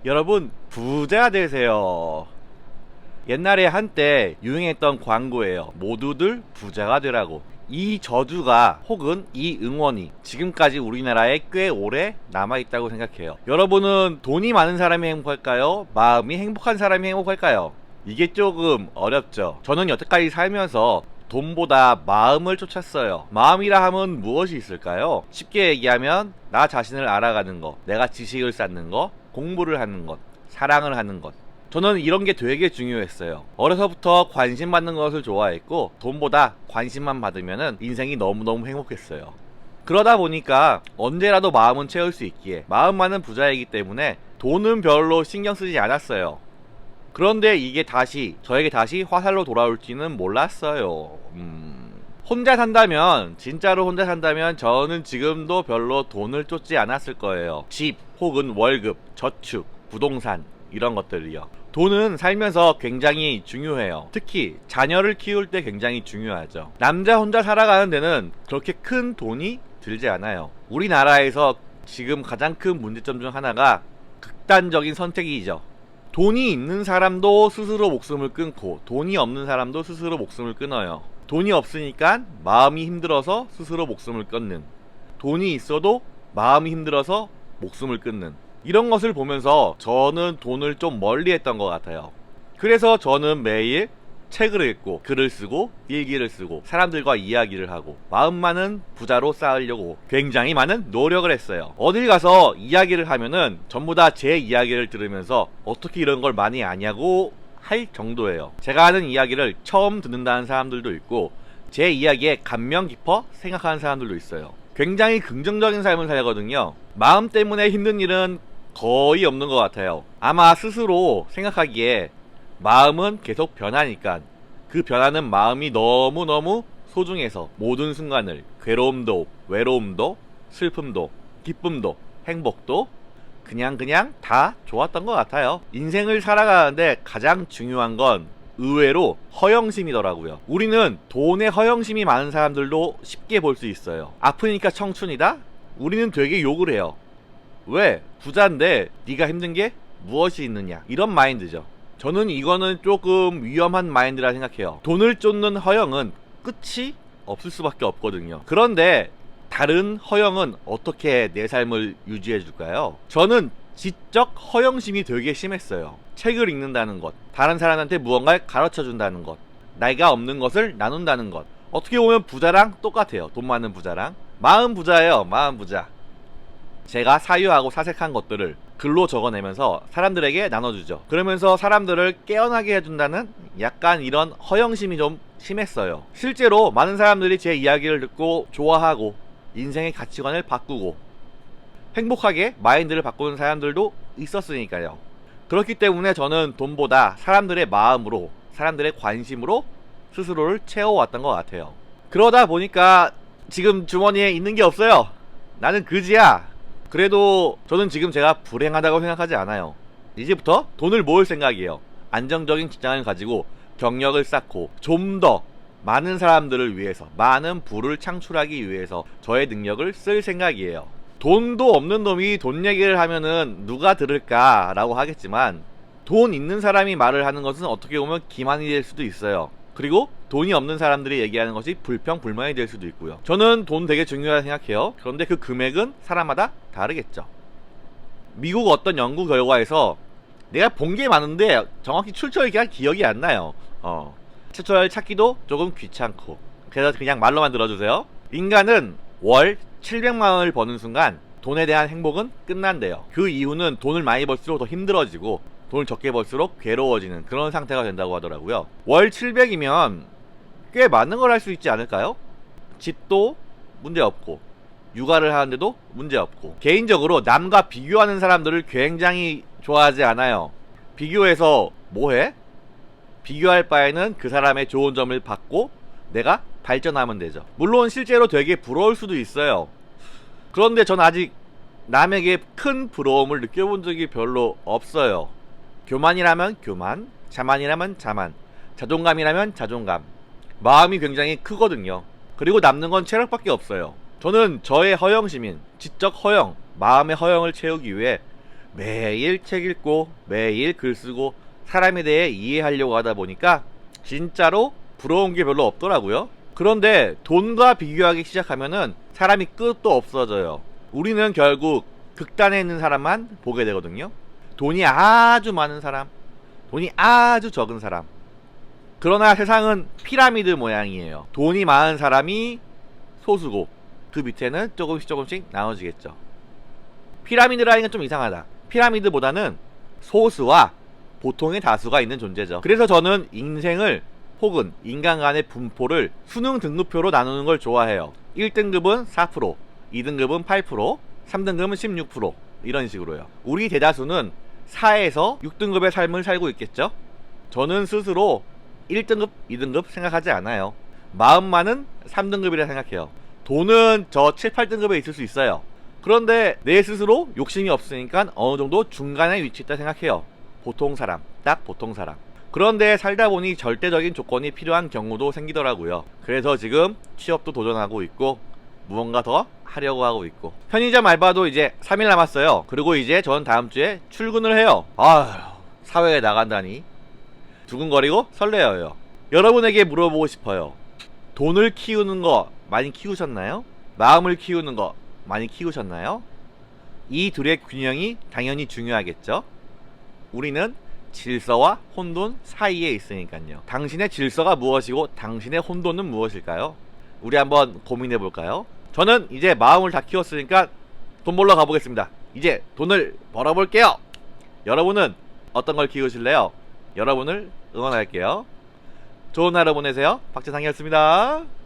여러분 부자 되세요. 옛날에 한때 유행했던 광고예요. 모두들 부자가 되라고. 이 저주가 혹은 이 응원이 지금까지 우리나라에 꽤 오래 남아있다고 생각해요. 여러분은 돈이 많은 사람이 행복할까요? 마음이 행복한 사람이 행복할까요? 이게 조금 어렵죠. 저는 여태까지 살면서 돈보다 마음을 쫓았어요. 마음이라 함은 무엇이 있을까요? 쉽게 얘기하면 나 자신을 알아가는 것, 내가 지식을 쌓는 것, 공부를 하는 것, 사랑을 하는 것. 저는 이런 게 되게 중요했어요. 어려서부터 관심 받는 것을 좋아했고 돈보다 관심만 받으면 인생이 너무너무 행복했어요. 그러다 보니까 언제라도 마음은 채울 수 있기에 마음만은 부자이기 때문에 돈은 별로 신경 쓰지 않았어요. 그런데 이게 저에게 다시 화살로 돌아올지는 몰랐어요. 혼자 산다면, 진짜로 혼자 산다면 저는 지금도 별로 돈을 쫓지 않았을 거예요. 집 혹은 월급, 저축, 부동산 이런 것들이요. 돈은 살면서 굉장히 중요해요. 특히 자녀를 키울 때 굉장히 중요하죠. 남자 혼자 살아가는 데는 그렇게 큰 돈이 들지 않아요. 우리나라에서 지금 가장 큰 문제점 중 하나가 극단적인 선택이죠. 돈이 있는 사람도 스스로 목숨을 끊고 돈이 없는 사람도 스스로 목숨을 끊어요. 돈이 없으니까 마음이 힘들어서 스스로 목숨을 끊는, 돈이 있어도 마음이 힘들어서 목숨을 끊는, 이런 것을 보면서 저는 돈을 좀 멀리 했던 것 같아요. 그래서 저는 매일 책을 읽고 글을 쓰고 일기를 쓰고 사람들과 이야기를 하고 마음만은 부자로 쌓으려고 굉장히 많은 노력을 했어요. 어딜 가서 이야기를 하면은 전부 다 제 이야기를 들으면서 어떻게 이런 걸 많이 아냐고 할 정도예요. 제가 하는 이야기를 처음 듣는다는 사람들도 있고 제 이야기에 감명 깊어 생각하는 사람들도 있어요. 굉장히 긍정적인 삶을 살거든요. 마음 때문에 힘든 일은 거의 없는 것 같아요. 아마 스스로 생각하기에 마음은 계속 변하니까 그 변하는 마음이 너무너무 소중해서 모든 순간을, 괴로움도 외로움도 슬픔도 기쁨도 행복도 그냥 다 좋았던 것 같아요. 인생을 살아가는데 가장 중요한 건 의외로 허영심이더라고요. 우리는 돈에 허영심이 많은 사람들도 쉽게 볼 수 있어요. 아프니까 청춘이다? 우리는 되게 욕을 해요. 왜? 부자인데 네가 힘든 게 무엇이 있느냐, 이런 마인드죠. 저는 이거는 조금 위험한 마인드라 생각해요. 돈을 쫓는 허영은 끝이 없을 수밖에 없거든요. 그런데 다른 허영은 어떻게 내 삶을 유지해 줄까요? 저는 지적 허영심이 되게 심했어요. 책을 읽는다는 것, 다른 사람한테 무언가를 가르쳐 준다는 것, 내가 없는 것을 나눈다는 것. 어떻게 보면 부자랑 똑같아요. 돈 많은 부자랑. 마음 부자예요. 마음 부자. 제가 사유하고 사색한 것들을 글로 적어내면서 사람들에게 나눠주죠. 그러면서 사람들을 깨어나게 해준다는 약간 이런 허영심이 좀 심했어요. 실제로 많은 사람들이 제 이야기를 듣고 좋아하고 인생의 가치관을 바꾸고 행복하게 마인드를 바꾸는 사람들도 있었으니까요. 그렇기 때문에 저는 돈보다 사람들의 마음으로, 사람들의 관심으로 스스로를 채워왔던 것 같아요. 그러다 보니까 지금 주머니에 있는 게 없어요. 나는 그지야. 그래도 저는 지금 제가 불행하다고 생각하지 않아요. 이제부터 돈을 모을 생각이에요. 안정적인 직장을 가지고 경력을 쌓고 좀 더 많은 사람들을 위해서, 많은 부를 창출하기 위해서 저의 능력을 쓸 생각이에요. 돈도 없는 놈이 돈 얘기를 하면은 누가 들을까 라고 하겠지만, 돈 있는 사람이 말을 하는 것은 어떻게 보면 기만이 될 수도 있어요. 그리고 돈이 없는 사람들이 얘기하는 것이 불평불만이 될 수도 있고요. 저는 돈 되게 중요하다고 생각해요. 그런데 그 금액은 사람마다 다르겠죠. 미국 어떤 연구 결과에서, 내가 본 게 많은데 정확히 출처를 기억이 안 나요. 출처를 찾기도 조금 귀찮고, 그래서 그냥 말로만 들어주세요. 인간은 월 700만원을 버는 순간 돈에 대한 행복은 끝난대요. 그 이유는 돈을 많이 벌수록 더 힘들어지고 돈을 적게 벌수록 괴로워지는 그런 상태가 된다고 하더라고요. 월 700이면 꽤 많은 걸 할 수 있지 않을까요? 집도 문제없고 육아를 하는데도 문제없고. 개인적으로 남과 비교하는 사람들을 굉장히 좋아하지 않아요. 비교해서 뭐해? 비교할 바에는 그 사람의 좋은 점을 받고 내가 발전하면 되죠. 물론 실제로 되게 부러울 수도 있어요. 그런데 전 아직 남에게 큰 부러움을 느껴본 적이 별로 없어요. 교만이라면 교만, 자만이라면 자만, 자존감이라면 자존감. 마음이 굉장히 크거든요. 그리고 남는 건 체력밖에 없어요. 저는 저의 허영심인 지적 허영, 마음의 허영을 채우기 위해 매일 책 읽고 매일 글 쓰고 사람에 대해 이해하려고 하다 보니까 진짜로 부러운 게 별로 없더라고요. 그런데 돈과 비교하기 시작하면은 사람이 끝도 없어져요. 우리는 결국 극단에 있는 사람만 보게 되거든요. 돈이 아주 많은 사람, 돈이 아주 적은 사람. 그러나 세상은 피라미드 모양이에요. 돈이 많은 사람이 소수고 그 밑에는 조금씩 나눠지겠죠. 피라미드라는 건 좀 이상하다. 피라미드보다는 소수와 보통의 다수가 있는 존재죠. 그래서 저는 인생을 혹은 인간 간의 분포를 수능 등급표로 나누는 걸 좋아해요. 1등급은 4%, 2등급은 8%, 3등급은 16%, 이런 식으로요. 우리 대다수는 4에서 6등급의 삶을 살고 있겠죠. 저는 스스로 1등급, 2등급 생각하지 않아요. 마음만은 3등급이라 생각해요. 돈은 저 7, 8등급에 있을 수 있어요. 그런데 내 스스로 욕심이 없으니까 어느 정도 중간에 위치했다 생각해요. 보통 사람, 딱 보통 사람. 그런데 살다 보니 절대적인 조건이 필요한 경우도 생기더라고요. 그래서 지금 취업도 도전하고 있고 무언가 더 하려고 하고 있고, 편의점 알바도 이제 3일 남았어요. 그리고 이제 전 다음 주에 출근을 해요. 아휴, 사회에 나간다니 두근거리고 설레어요. 여러분에게 물어보고 싶어요. 돈을 키우는 거 많이 키우셨나요? 마음을 키우는 거 많이 키우셨나요? 이 둘의 균형이 당연히 중요하겠죠. 우리는 질서와 혼돈 사이에 있으니까요. 당신의 질서가 무엇이고 당신의 혼돈은 무엇일까요? 우리 한번 고민해 볼까요? 저는 이제 마음을 다 키웠으니까 돈 벌러 가보겠습니다. 이제 돈을 벌어볼게요. 여러분은 어떤 걸 키우실래요? 여러분을 응원할게요. 좋은 하루 보내세요. 박재상이었습니다.